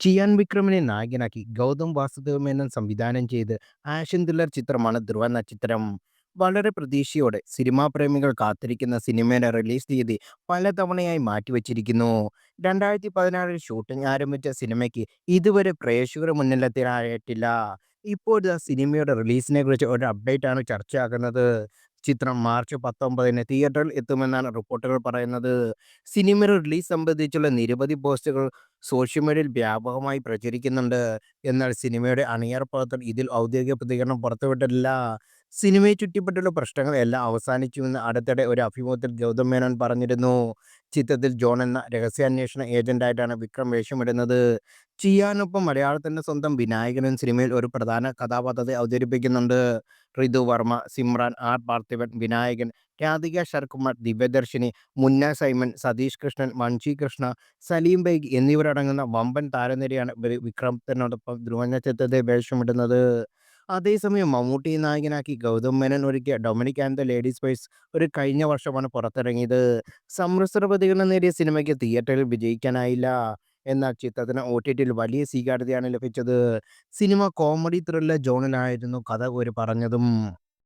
ചിയാൻ വിക്രമിനെ നായകനാക്കി ഗൗതം വാസുദേവ് മേനോൻ സംവിധാനം ചെയ്ത് ആക്ഷൻ ത്രില്ലർ ചിത്രമാണ് ധ്രുവ നക്ഷത്രം. വളരെ പ്രതീക്ഷയോടെ സിനിമാ പ്രേമികൾ കാത്തിരിക്കുന്ന സിനിമയുടെ റിലീസ് തീയതി പലതവണയായി മാറ്റിവച്ചിരിക്കുന്നു. 2016 ഷൂട്ടിംഗ് ആരംഭിച്ച സിനിമയ്ക്ക് ഇതുവരെ പ്രേക്ഷകരുടെ മുന്നിലെത്താനായിട്ടില്ല. ഇപ്പോഴത്തെ സിനിമയുടെ റിലീസിനെ കുറിച്ച് ഒരു അപ്ഡേറ്റ് ആണ് ചർച്ചയാകുന്നത്. ചിത്രം മാർച്ച് 19-ന് തിയേറ്ററിൽ എത്തുമെന്നാണ് റിപ്പോർട്ടുകൾ പറയുന്നത്. സിനിമയുടെ റിലീസ് സംബന്ധിച്ചുള്ള നിരവധി പോസ്റ്റുകൾ സോഷ്യൽ മീഡിയയിൽ വ്യാപകമായി പ്രചരിക്കുന്നുണ്ട്. എന്നാൽ സിനിമയുടെ അണിയറ പ്രവർത്തകർ ഇതിൽ ഔദ്യോഗിക പ്രതികരണം പുറത്തുവിട്ടിട്ടില്ല. സിനിമയെ ചുറ്റിപ്പറ്റിയുള്ള പ്രശ്നങ്ങൾ എല്ലാം അവസാനിച്ചുവെന്ന് അടുത്തിടെ ഒരു അഭിമുഖത്തിൽ ഗൗതം മേനോൻ പറഞ്ഞിരുന്നു. ചിത്രത്തിൽ ജോൺ എന്ന രഹസ്യാന്വേഷണ ഏജന്റായിട്ടാണ് വിക്രം വേഷമിടുന്നത്. ചിയാനൊപ്പം മലയാളത്തിന്റെ സ്വന്തം വിനായകനും സിനിമയിൽ ഒരു പ്രധാന കഥാപാത്രത്തെ അവതരിപ്പിക്കുന്നുണ്ട്. ഋതു വർമ്മ, സിമ്രാൻ, ആർ പാർത്ഥിബൻ, വിനായകൻ, രാധിക ശരത്കുമാർ, ദിവ്യദർശിനി, മുന്ന സൈമൺ, സതീഷ് കൃഷ്ണൻ, വഞ്ചി കൃഷ്ണ, സലീം ബൈഗ് എന്നിവരടങ്ങുന്ന വമ്പൻ താരനിരയാണ് വിക്രമത്തിനോടൊപ്പം ധ്രുവ നക്ഷത്രത്തെ വേഷമിടുന്നത്. അതേസമയം മമ്മൂട്ടിയെ നായകനാക്കി ഗൗതം മേനോൻ ഒരുക്കിയ Dominic and the ladies boys ഒരു കഴിഞ്ഞ വർഷമാണ് പുറത്തിറങ്ങിയത്. സമ്മിശ്ര പ്രതികരണം നേടിയ സിനിമയ്ക്ക് തിയേറ്ററിൽ വിജയിക്കാനായില്ല. എന്നാൽ ചിത്രത്തിന് OTTയിൽ വലിയ സ്വീകാര്യതയാണ് ലഭിച്ചത്. സിനിമ കോമഡി ത്രില്ലർ ജോണിലായിരുന്നു കഥ പറഞ്ഞതും.